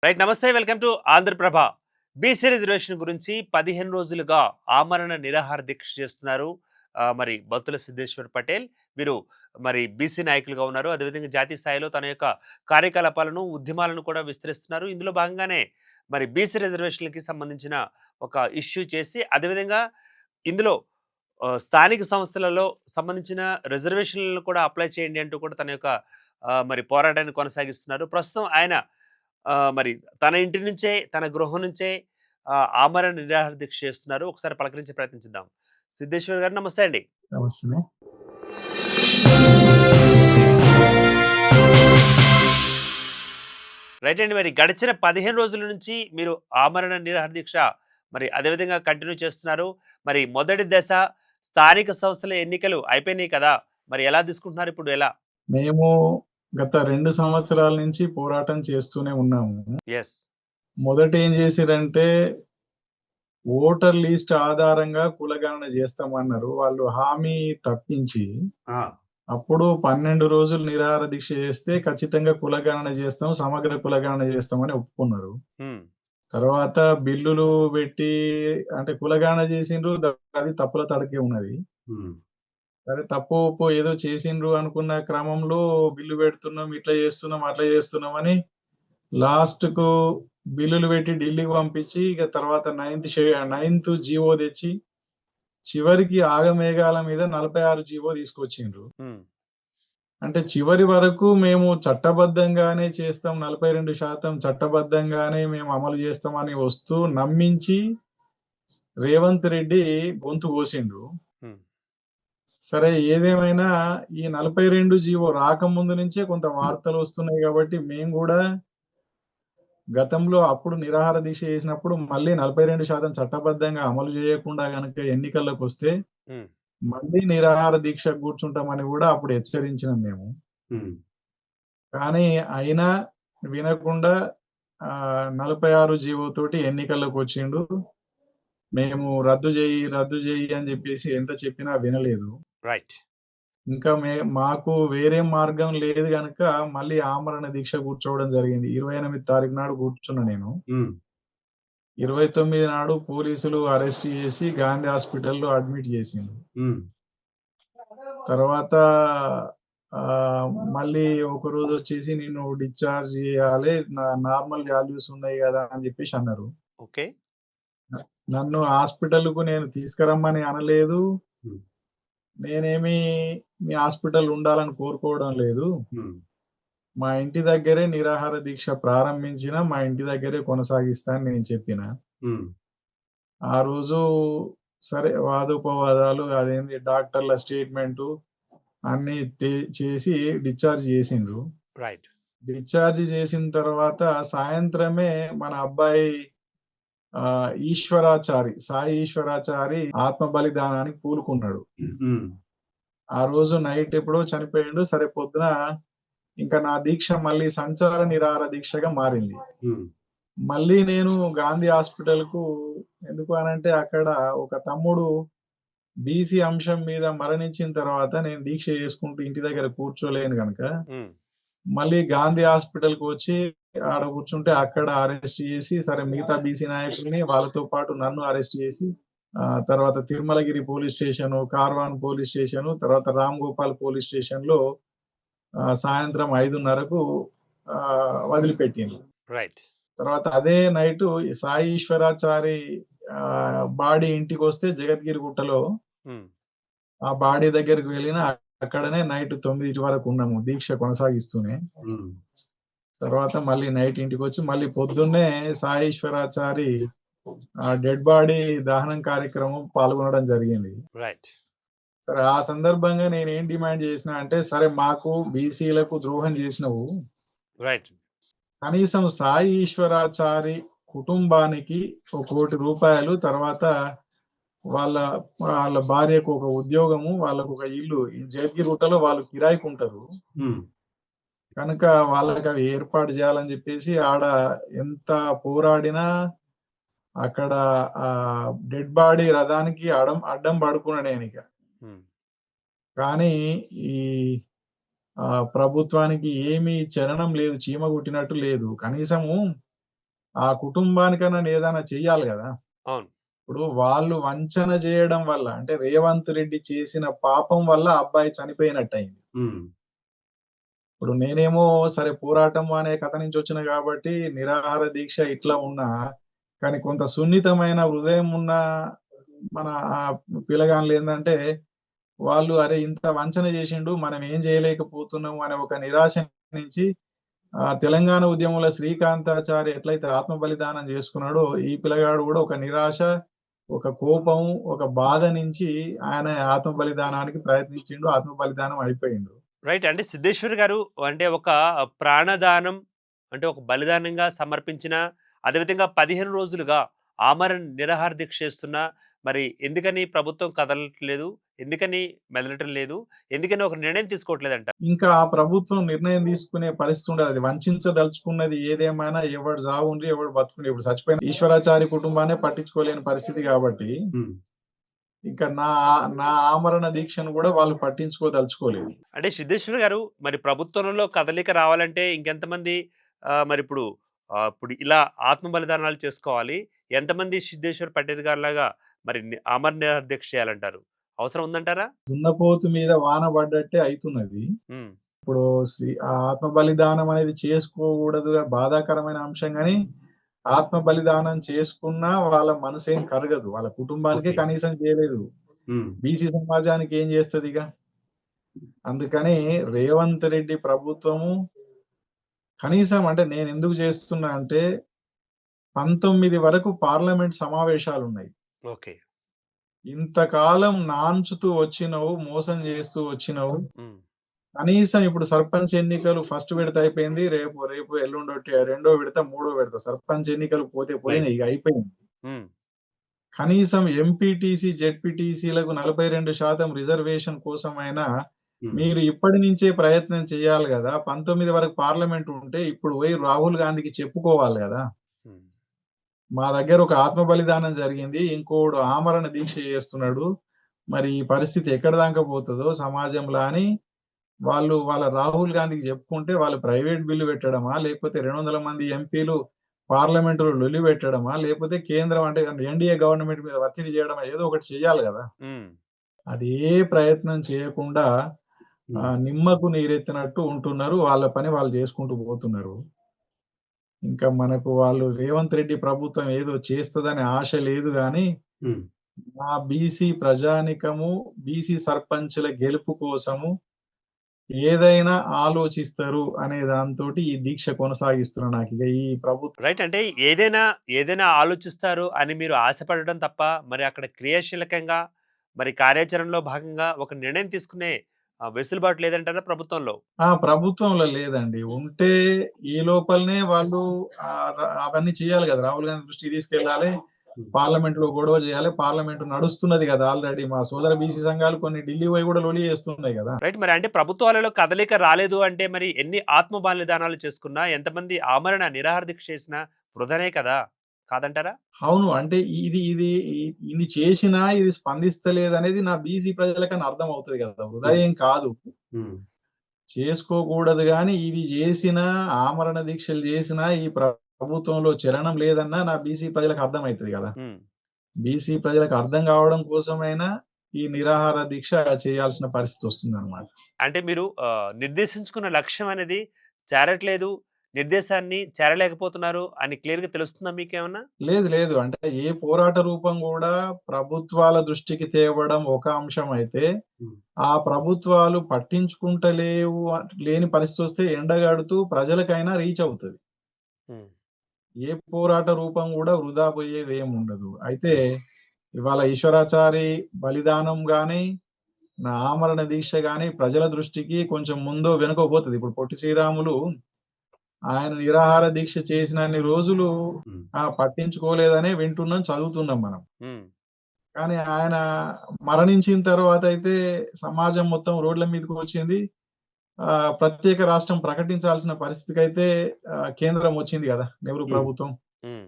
Right. నమస్తే. Welcome to Andhraprabha. BC reservation గురించి 15 రోజులుగా ఆమరణ నిరాహార దీక్ష చేస్తున్నారు. మరి బత్తుల సిద్ధేశ్వర్ పటేల్. వీరు మరి బీసీ నాయకులుగా ఉన్నారు. అదేవిధంగా జాతీయ స్థాయిలో తన యొక్క కార్యకలాపాలను, ఉద్యమాలను కూడా విస్తరిస్తున్నారు. ఇందులో భాగంగానే మరి బీసీ రిజర్వేషన్‌లకి సంబంధించిన ఒక ఇష్యూ చేసి, అదేవిధంగా ఇందులో స్థానిక సంస్థలలో సంబంధించిన రిజర్వేషన్‌లను కూడా అప్లై చేయండి అంటూ కూడా తన యొక్క మరి పోరాటాన్ని కొనసాగిస్తున్నారు. ప్రస్తుతం ఆయన మరి తన ఇంటి నుంచే, తన గృహం నుంచే ఆమరణ నిరాహార దీక్ష చేస్తున్నారు. ఒకసారి పలకరించే ప్రయత్నించిద్దాం. సిద్ధేశ్వర్ గారు నమస్తే అండి. నమస్తే. రైట్ అండి. మరి గడిచిన 15 రోజుల నుంచి మీరు ఆమరణ నిరాహార దీక్ష మరి అదేవిధంగా కంటిన్యూ చేస్తున్నారు. మరి మొదటి దశ స్థానిక సంస్థల ఎన్నికలు అయిపోయినాయి కదా! మరి ఎలా తీసుకుంటున్నారు ఇప్పుడు ఎలా? మేము గత 2 సంవత్సరాల నుంచి పోరాటం చేస్తూనే ఉన్నాము. యెస్. మొదట ఏం జేసిర్రంటే, ఓటర్ లిస్ట్ ఆధారంగా కులగణన జేస్తామన్నారు. వాళ్ళు హామీ తప్పించి, ఆ! అప్పుడు 12 రోజులు నిరాహార దీక్ష జేస్తే ఖచ్చితంగా కులగణన జేస్తాం, సమగ్ర కులగణన జేస్తామని ఒప్పుకున్నారు. హ్మ్. తర్వాత బిల్లులు బెట్టి అంటే కులగణన జేసిండ్రు. అది తప్పుల తడకే ఉన్నది. హ్మ్. సరే తప్పో, ఒప్పో ఏదో చేసిండ్రు అనుకున్న క్రమంలో బిల్లు పెడుతున్నాం, ఇట్లా చేస్తున్నాం, అట్లా చేస్తున్నామని లాస్ట్‌కు బిల్లులు పెట్టి ఢిల్లీకి పంపించి, ఇక తర్వాత నైన్త్ జీవో తెచ్చి, చివరికి ఆగమేఘాల మీద 46 జీవో తీసుకొచ్చిండ్రు. హ్మ్. అంటే చివరి వరకు మేము చట్టబద్ధంగానే చేస్తాం, 42% చట్టబద్ధంగానే మేము అమలు చేస్తామని వస్తూ నమ్మించి రేవంత్ రెడ్డి గొంతు కోసిండ్రు. హ్మ్. సరే ఏదేమైనా ఈ 42 జీవో రాకముందు నుంచే కొంత వార్తలొస్తున్నాయి గాబట్టి, మేము గూడా గతంలో అప్పుడు నిరాహార దీక్ష చేసినప్పుడు మళ్ళీ 42% చట్టబద్ధంగా అమలు జేయకుండా గనక ఎన్నికల్లోకొస్తే, హ్మ్. మళ్ళీ నిరాహార దీక్షకు గూర్చుంటామని గూడా అప్పుడు హెచ్చరించినాం మేము. హ్మ్. కానీ అయినా వినకుండా 46 జీవో తోటి ఎన్నికల్లోకొచ్చిండు. మేము రద్దు జెయ్యి అని జెప్పేసి ఎంత చెప్పినా వినలేదు. రైట్. ఇంకా మాకు వేరే మార్గం లేదు గనక మళ్ళీ ఆమరణ దీక్ష కూర్చోవడం జరిగింది. 28 తారీఖు నాడు కూర్చున్నా నేను. హ్మ్. 29 నాడు పోలీసులు అరెస్ట్ చేసి గాంధీ హాస్పిటల్‌లో అడ్మిట్ చేసిండ్రు. హ్మ్. తర్వాత మళ్ళీ ఒకరోజొచ్చేసి నిన్ను డిశ్చార్జ్ చేయాలి. నార్మల్ వాల్యూస్ ఉన్నాయి గదా! అని జెప్పేసి అన్నారు. ఓకే. నన్ను హాస్పిటల్‌కు నేను తీసుకురమ్మని అనలేదు. హ్మ్. నేనేమి మీ హాస్పిటల్ ఉండాలని కోరుకోవడం లేదు. హ్మ్. మా ఇంటి దగ్గరే నిరాహార దీక్ష ప్రారంభించిన, మా ఇంటి దగ్గరే కొనసాగిస్తా అని నేను చెప్పిన. హ్మ్. ఆ రోజు సరే వాదోపవాదాలు అదేంది డాక్టర్ల స్టేట్‌మెంటు అన్నీ చేసి డిశ్చార్జ్ చేసిండ్రు. రైట్. డిశ్చార్జ్ చేసిన తర్వాత సాయంత్రమే మన అబ్బాయి సాయి ఈశ్వరాచారి ఆత్మ బలిదానానికి పూనుకున్నాడు. హ్మ్. ఆ రోజు నైట్ ఎప్పుడో చనిపోయిండు. సరే పొద్దున ఇంకా నా దీక్ష మళ్ళీ సంచార నిరాహార దీక్షగా మారింది. హ్మ్. మళ్ళీ నేను గాంధీ హాస్పిటల్‌కు ఎందుకు అనంటే అక్కడ ఒక తమ్ముడు బీసీ అంశం మీద మరణించిన తర్వాత నేను దీక్ష చేసుకుంటూ ఇంటి దగ్గర కూర్చోలేను గనక, హ్మ్. మళ్ళీ గాంధీ హాస్పిటల్‌కి వచ్చి ఆడ కూర్చుంటే అక్కడ అరెస్ట్ చేసి, సరే మిగతా బీసీ నాయకుల్ని వాళ్ళతో పాటు నన్ను అరెస్ట్ చేసి, తర్వాత Tirumalagiri police station, Karwan police station, తర్వాత రామ్ గోపాల్ పోలీస్ స్టేషన్‌లో సాయంత్రం 5:30కు వదిలిపెట్టిండ్రు. రైట్. తర్వాత అదే నైటు ఈ సాయి ఈశ్వరాచారి బాడీ ఇంటికొస్తే జగద్గిరిగుట్టలో హ్మ్. ఆ బాడీ దగ్గరికి వెళ్ళిన అక్కడనే నైట్ 9 వరకు ఉన్నాము దీక్ష కొనసాగిస్తూనే. హ్మ్. తర్వాత మళ్ళీ నైట్ ఇంటికొచ్చి మళ్ళీ పొద్దున్నే సాయి ఈశ్వరాచారి డెడ్ బాడీ దహనం కార్యక్రమం పాల్గొనడం జరిగింది. రైట్. సరే ఆ సందర్భంగా నేనేం డిమాండ్ చేసినా అంటే, సరే మాకు బీసీలకు ద్రోహం చేసినవు. రైట్. కనీసం సాయి ఈశ్వరాచారి కుటుంబానికి ఒక రూ. 1,00,00,000 తర్వాత వాళ్ళ వాళ్ళ భార్యకు ఒక ఉద్యోగము, వాళ్ళకొక ఇల్లు ఈ జగద్గిరిగుట్టలో వాళ్ళు కిరాయికుంటరు. హ్మ్. కనుక వాళ్ళకవి ఏర్పాటు జేయాలని జెప్పేసి ఆడ ఎంత పోరాడినా అక్కడ డెడ్ బాడీ రథానికి అడ్డం పడుకున్నా నేనిక. హ్మ్. కానీ ఈ ప్రభుత్వానికి ఏమీ చలనం లేదు. చీమ కుట్టినట్టు లేదు. కనీసము ఆ కుటుంబానికన్నా నేనేదైనా చెయ్యాలి గదా! అవును. ఇప్పుడు వాళ్ళు వంచన జేయడం వల్ల అంటే రేవంత్ రెడ్డి చేసిన పాపం వల్ల ఆ అబ్బాయి చనిపోయినట్టయింది. హ్మ్. ఇప్పుడు నేనేమో సరే పోరాటం అనే కథ నుంచొచ్చిన గాబట్టి నిరాహార దీక్ష ఇట్లా ఉన్నా, కానీ కొంత సున్నితమైన హృదయం ఉన్న మన పిల్లగాండ్లేందంటే, వాళ్ళు అరే! ఇంత వంచన జేషిండు మనం ఏం జేయలేకపోతున్నాం అనే ఒక నిరాశ నుంచి తెలంగాణ ఉద్యమంలో శ్రీకాంతాచారి ఎట్లయితే ఆత్మ బలిదానం జేసుకున్నాడో, ఈ పిల్లగాడు గూడా ఒక నిరాశ, ఒక కోపం, ఒక బాధ నుంచి ఆయన ఆత్మ బలిదానానికి ప్రయత్నించిండు. ఆత్మ బలిదానం అయిపోయిండు. రైట్. అంటే సిద్ధేశ్వర్ గారు అంటే ఒక ప్రాణదానం అంటే ఒక బలిదానంగా సమర్పించిన అదేవిధంగా 15 రోజులుగా ఆమరణ నిరాహార దీక్ష చేస్తున్నా మరి ఎందుకని ప్రభుత్వం కదలట్లేదు? ఎందుకని మెదలటం లేదు? ఎందుకని ఒక నిర్ణయం తీసుకోవట్లేదంట? ఇంకా ఆ ప్రభుత్వం నిర్ణయం తీసుకునే పరిస్థితి ఉండదు. అది వంచించదలుచుకున్నది ఏదేమైనా ఎవడు చావుండి, ఎవడు బతుకుండి. ఇప్పుడు చచ్చిపోయిన ఈశ్వరాచారి కుటుంబాన్నే పట్టించుకోలేని పరిస్థితి గాబట్టి, హ్మ్. ఇంకా నా ఆమరణ దీక్షను గూడా వాళ్ళు పట్టించుకోదలుచుకోలేదు. అంటే సిద్ధేశ్వర్ గారు మరి ప్రభుత్వంలో కదలిక రావాలంటే ఇంకెంతమంది మరిప్పుడు ఇప్పుడు ఇలా ఆత్మ బలిదానాలు చేసుకోవాలి? ఎంతమంది సిద్ధేశ్వర్ పటేల్ గారిలాగా మరి అమర నిరాహార దీక్ష చేయాలంటారు? అవసరం ఉందంటారా? దున్నపోతు మీద వాన పడ్డట్టే అయితున్నది. హ్మ్. ఇప్పుడు ఆత్మ బలిదానం అనేది చేసుకోకూడదు బాధాకరమైన అంశం గాని, ఆత్మ బలిదానం చేసుకున్నా వాళ్ళ మనసేం కరగదు. వాళ్ళ కుటుంబానికే ఓకే. కనీసం చేయలేదు. హ్మ్. బీసీ సమాజానికి ఏం చేస్తదిగ? అందుకని రేవంత్ రెడ్డి ప్రభుత్వము కనీసం అంటే నేనెందుకు చేస్తున్నా అంటే 19 వరకు పార్లమెంట్ సమావేశాలున్నాయి. ఓకే. ఇంతకాలం నాన్చుతూ వచ్చినవు, మోసం చేస్తూ వచ్చినవు. హ్మ్. కనీసం ఇప్పుడు సర్పంచ్ ఎన్నికలు ఫస్ట్ విడత అయిపోయింది. రేపు ఎల్లుండొట్టి రెండో విడత, మూడో విడత సర్పంచ్ ఎన్నికలు పోతే రైట్. పోయినాయి. ఇగ అయిపోయింది. హ్మ్. కనీసం ఎంపీటీసీ, జెడ్పీటీసీలకు 42% రిజర్వేషన్ కోసమైనా హ్మ్. మీరు ఇప్పటి నుంచే ప్రయత్నం చేయాలి గదా! 19 వరకు పార్లమెంట్ ఉంటే ఇప్పుడు పోయి రాహుల్ గాంధీకి చెప్పుకోవాలి గదా! హ్మ్. మా దగ్గర ఒక ఆత్మ బలిదానం జరిగింది. ఇంకోడు ఆమరణ దీక్ష చేస్తున్నాడు. మరి ఈ పరిస్థితి ఎక్కడి దాకా పోతదో సమాజంలో అని వాళ్ళ రాహుల్ గాంధీకి చెప్పుకుంటే వాళ్ళు ప్రైవేట్ బిల్లు పెట్టడమా? లేకపోతే 200 మంది ఎంపీలు పార్లమెంట్‌లో లొల్లి పెట్టడమా? లేకపోతే కేంద్రం అంటే ఎన్‌డీఏ గవర్నమెంట్ మీద ఒత్తిడి చేయడమా? ఏదో ఒకటి చేయాలి గదా! హ్మ్. అది ఏ ప్రయత్నం చేయకుండా హ్మ్. నిమ్మకు నీరెత్తినట్టు ఉంటున్నారు. వాళ్ళ పని వాళ్ళు చేసుకుంటూ పోతున్నారు. ఇంకా మనకు వాళ్ళు రేవంత్ రెడ్డి ప్రభుత్వం ఏదో చేస్తదనే ఆశ లేదు గానీ, హ్మ్. మా బీసీ ప్రజానీకము, బీసీ సర్పంచుల గెలుపు కోసము ఏదైనా ఆలోచిస్తారు అనే దాంతోటి ఈ దీక్ష కొనసాగిస్తున్నా. నాకిగ ఈ రైట్. అంటే ఏదైనా ఆలోచిస్తారు అని మీరు ఆశపడడం తప్ప, మరి అక్కడ క్రియాశీలకంగా మరి కార్యాచరణలో భాగంగా ఒక నిర్ణయం తీసుకునే వెసులుబాటు లేదంటారా ప్రభుత్వంలో? ప్రభుత్వంలో లేదండి. ఉంటే ఈ లోపలనే వాళ్ళు అవన్నీ చేయాలి గదా! రాహుల్ గాంధీ దృష్టికి తీసుకెళ్ళాలి. హ్మ్. పార్లమెంట్‌లో గొడవ చేయాలి. పార్లమెంట్ నడుస్తున్నది గదా! ఆల్రెడీ మా సోదర బీసీ సంఘాలు కొన్ని ఢిల్లీ పోయి గూడా లొల్లి చేస్తున్నాయి గదా! రైట్. మరి అంటే ప్రభుత్వాలలో కదలిక రాలేదు అంటే మరి ఎన్ని ఆత్మ బలిదానాలు చేసుకున్నా, ఎంతమంది ఆమరణ నిరాహార దీక్ష చేసినా వృధానే కదా! కాదంటారా? అవును. అంటే ఇది ఇన్ని చేసినా ఇది స్పందిస్తలేదనేది నా బీసీ ప్రజలకన్నా అర్థమవుతది గదా! వృధా హ్మ్. ఏం కాదు. హ్మ్. చేసుకోకూడదు గానీ, ఇవి జేసినా, ఆమరణ దీక్షలు జేసినా, ఈ ప్రభుత్వంలో చలనం లేదన్నా నా బీసీ ప్రజలకు అర్థమైతది గదా! హ్మ్. బీసీ ప్రజలకు అర్థం గావడం కోసమైనా ఈ నిరాహార దీక్ష చేయాల్సిన పరిస్థితొస్తుందనమాట. అంటే మీరు నిర్దేశించుకున్న లక్ష్యం అనేది చేరట్లేదు, నిర్దేశాన్ని చేరలేకపోతున్నారు అని క్లియర్‌గా తెలుస్తుందా మీకేమన్నా? లేదు. అంటే ఏ పోరాట రూపం గూడా ప్రభుత్వాల దృష్టికి తేవడం ఒక అంశమైతే, హ్మ్. ఆ ప్రభుత్వాలు పట్టించుకుంటలేవు లేని పరిస్థితొస్తే ఎండగడుతూ ప్రజలకైనా రీచ్ అవుతది. హ్మ్. ఏ పోరాట రూపం గూడా వృధా పోయేదేముండదు. అయితే హ్మ్. ఇవాళ ఈశ్వరాచారి బలిదానం గాని, నా ఆమరణ దీక్ష గాని ప్రజల దృష్టికి కొంచెం ముందో వెనకో పోతది. ఇప్పుడు పొట్టి శ్రీరాములు ఆయన నిరాహార దీక్ష చేసినన్ని రోజులు హ్మ్. పట్టించుకోలేదనే వింటున్నాం, చదువుతున్నాం మనం. హ్మ్. కానీ ఆయన మరణించిన తర్వాతయితే సమాజం మొత్తం రోడ్ల మీదకొచ్చింది. ప్రత్యేక రాష్ట్రం ప్రకటించాల్సిన పరిస్థితికైతే కేంద్రం వచ్చింది గదా! నెహ్రూ హ్మ్. ప్రభుత్వం. హ్మ్.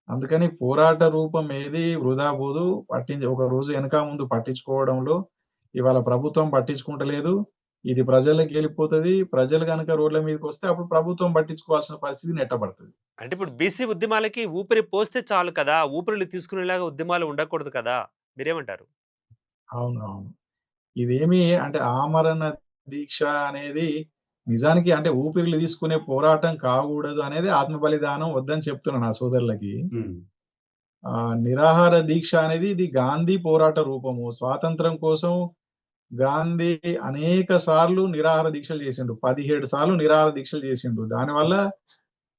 అందుకని పోరాట రూపం ఏది వృధా పోదు. ఒక రోజు ఎనక ముందు పట్టించుకోవడంలో ఇవాళ ప్రభుత్వం పట్టించుకుంటలేదు. ఇది ప్రజలకి వెళ్ళిపోతది. ప్రజలు గనక రోడ్ల మీదకొస్తే అప్పుడు ప్రభుత్వం పట్టించుకోవాల్సిన పరిస్థితి నెట్టబడతది. అంటే ఇప్పుడు బీసీ ఉద్యమాలకి ఊపిరి పోస్తే చాలు కదా! ఊపిరులు తీసుకునేలాగా ఉద్యమాలు ఉండకూడదు కదా! మీరేమంటారు? అవునవును. ఇదేమి అంటే ఆమరణ దీక్ష అనేది నిజానికి అంటే ఊపిరులు తీసుకునే పోరాటం కాగూడదు అనేది ఆత్మ బలిదానం వద్దని చెప్తున్నా నా సోదరులకి. హ్మ్. నిరాహార దీక్ష అనేది ఇది గాంధీ పోరాట రూపము. స్వాతంత్రం కోసం గాంధీ అనేక సార్లు నిరాహార దీక్షలు చేసిండు. 17 సార్లు నిరాహార దీక్షలు చేసిండు. దానివల్ల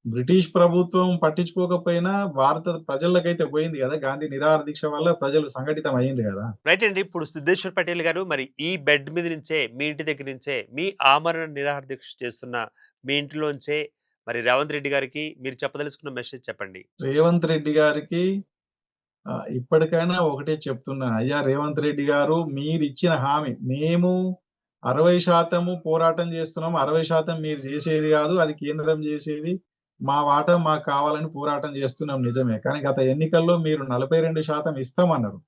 బ్రిటిష్ ప్రభుత్వం పట్టించుకోకపోయినా భారత ప్రజలకైతే పోయింది గదా! గాంధీ నిరాహార దీక్ష వల్ల ప్రజలు సంఘటితం అయ్యిండ్రు గదా! రైట్ అండి. ఇప్పుడు సిద్ధేశ్వర్ పటేల్ గారు మరి ఈ బెడ్ మీద నుంచే, మీ ఇంటి దగ్గర నుంచే, మీ ఆమరణ నిరాహార దీక్ష చేస్తున్న మీ ఇంటిలోంచే మరి రేవంత్ రెడ్డి గారికి మీరు చెప్పదలుచుకున్న మెసేజ్ చెప్పండి. రేవంత్ రెడ్డి గారికి ఇప్పటికైనా ఒకటే చెప్తున్నా. అయ్యా రేవంత్ రెడ్డి గారు మీరిచ్చిన హామీ మేము 60% పోరాటం చేస్తున్నాం. 60% మీరు చేసేది గాదు. అది కేంద్రం చేసేది. మా వాటా మాకు కావాలని పోరాటం చేస్తున్నాం నిజమే. కానీ గత ఎన్నికల్లో మీరు 42% ఇస్తామన్నారు.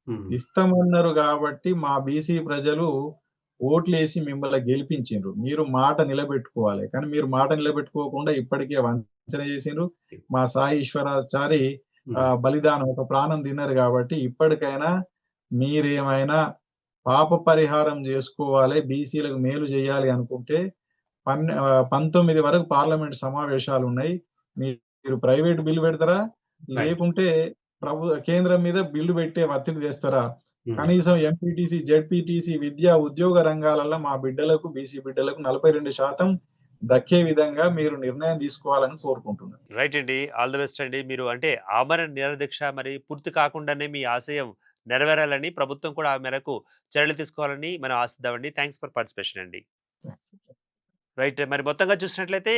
హ్మ్. ఇస్తామన్నారు గాబట్టి మా బీసీ ప్రజలు ఓట్లేసి మిమ్మల్ని గెలిపించిండ్రు. మీరు మాట నిలబెట్టుకోవాలి. కానీ మీరు మాట నిలబెట్టుకోకుండా ఇప్పటికే వంచన చేసిండ్రు. మా సాయి ఈశ్వరాచారి బలిదానం ఒక ప్రాణం తిన్నారు గాబట్టి ఇప్పటికైనా మీరేమైనా పాప పరిహారం జేసుకోవాలి. బీసీలకు మేలు జేయాలి అనుకుంటే 19 వరకు పార్లమెంట్ సమావేశాలున్నాయి. మీరు ప్రైవేట్ బిల్ పెడతారా? రైట్. లేకుంటే కేంద్రం మీద బిల్లు పెట్టే ఒత్తిడి తెస్తారా? హ్మ్. కనీసం ఎంపీటీసీ, జెడ్పీటీసీ విద్యా, ఉద్యోగ రంగాలలో మా బిడ్డలకు, బీసీ బిడ్డలకు 42% దక్కే విధంగా మీరు నిర్ణయం తీసుకోవాలని కోరుకుంటున్నాను. రైట్ అండి. ఆల్ ది బెస్ట్ అండి. మీరు అంటే ఆమరణ నిరాహార దీక్ష మరి పూర్తి కాకుండానే మీ ఆశయం నెరవేరాలని ప్రభుత్వం కూడా ఆ మేరకు చర్యలు తీసుకోవాలని మనం ఆశిద్దామండి. థాంక్స్ ఫర్ పార్టిసిపేషన్ అండి. రైట్. మరి మొత్తంగా చూసినట్లయితే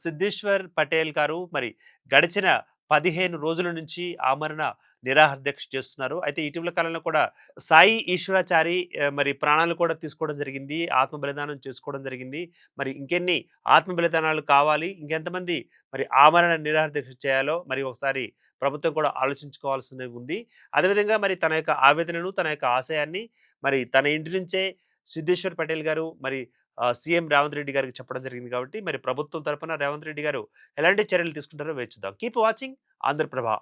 సిద్ధేశ్వర్ పటేల్ గారు మరి గడిచిన 15 రోజుల నుంచి ఆమరణ నిరాహార దీక్ష చేస్తున్నారు. అయితే ఇటీవల కాలంలో కూడా సాయి ఈశ్వరాచారి మరి ప్రాణాలు కూడా తీసుకోవడం జరిగింది. ఆత్మ బలిదానం చేసుకోవడం జరిగింది. మరి ఇంకెన్ని ఆత్మ బలిదానాలు కావాలి? ఇంకెంతమంది మరి ఆమరణ నిరాహార దీక్ష చేయాలో మరి ఒకసారి ప్రభుత్వం కూడా ఆలోచించుకోవాల్సి ఉంది. అదేవిధంగా మరి తన యొక్క ఆవేదనను, తన యొక్క ఆశయాన్ని మరి తన ఇంటి నుంచే సిద్ధేశ్వర్ పటేల్ గారు మరి సీఎం రేవంత్ రెడ్డి గారికి చెప్పడం జరిగింది కాబట్టి మరి ప్రభుత్వం తరపున రేవంత్ రెడ్డి గారు ఎలాంటి చర్యలు తీసుకుంటారో వేచి చూద్దాం. Keep watching Andhraprabha.